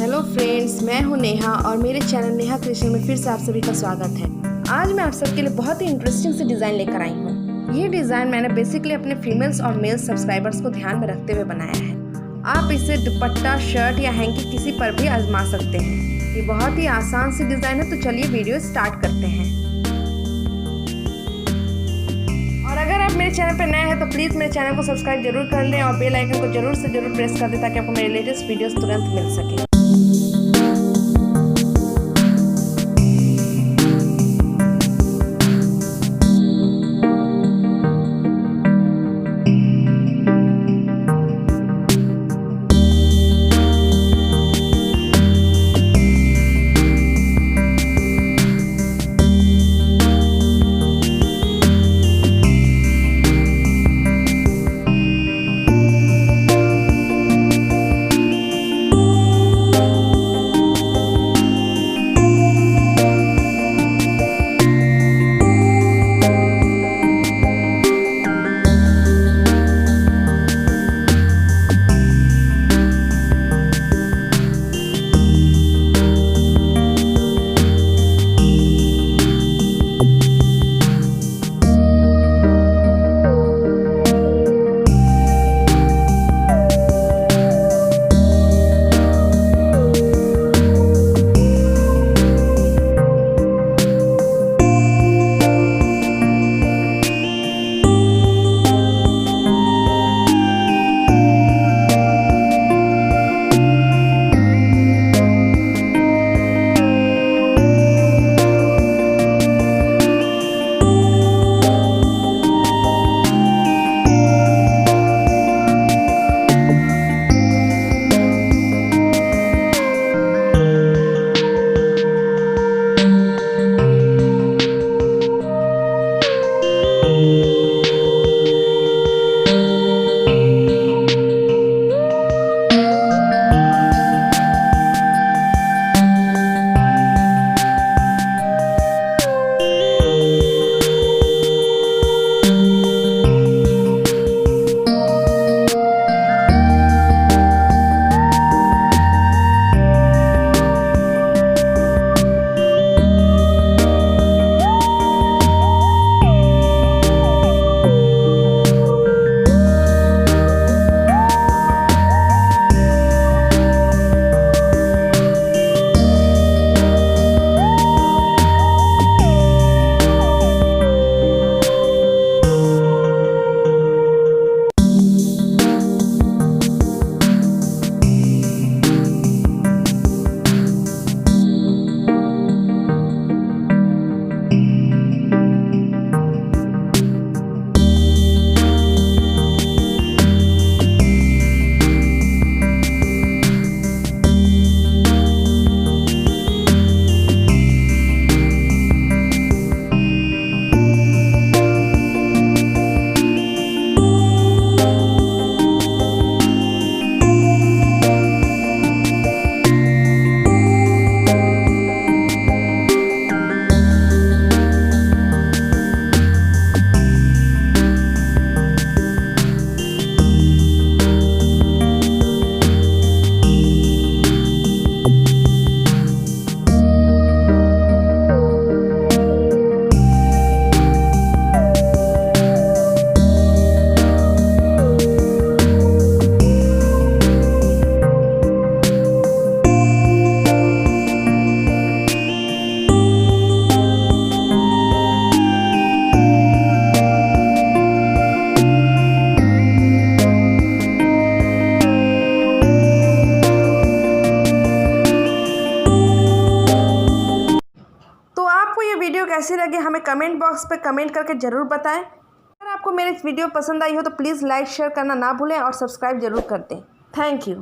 Hello friends, मैं हूं नेहा और मेरे चैनल नेहा क्रिएशन में फिर से आप सभी का स्वागत है। आज मैं आप सबके लिए बहुत ही इंटरेस्टिंग से डिज़ाइन लेकर आई हूं। ये डिज़ाइन मैंने बेसिकली अपने फीमेल्स और मेल्स सब्सक्राइबर्स को ध्यान में रखते हुए बनाया है। आप इसे दुपट्टा, शर्ट या हैंकी किसी पर भी आजमा सकते हैं। ये बहुत ही आसान सी डिज़ाइन है, तो चलिए वीडियो स्टार्ट करते हैं। और अगर आप मेरे चैनल पर नए हैं तो प्लीज़ मेरे चैनल को सब्सक्राइब जरूर कर लें और बेल आइकन को जरूर से जरूर प्रेस कर दें ताकि आपको मेरे लेटेस्ट वीडियोस तुरंत मिल सके। वीडियो कैसी लगी हमें कमेंट बॉक्स पे कमेंट करके ज़रूर बताएं। अगर आपको मेरी वीडियो पसंद आई हो तो प्लीज़ लाइक शेयर करना ना भूलें और सब्सक्राइब जरूर कर दें। Thank you.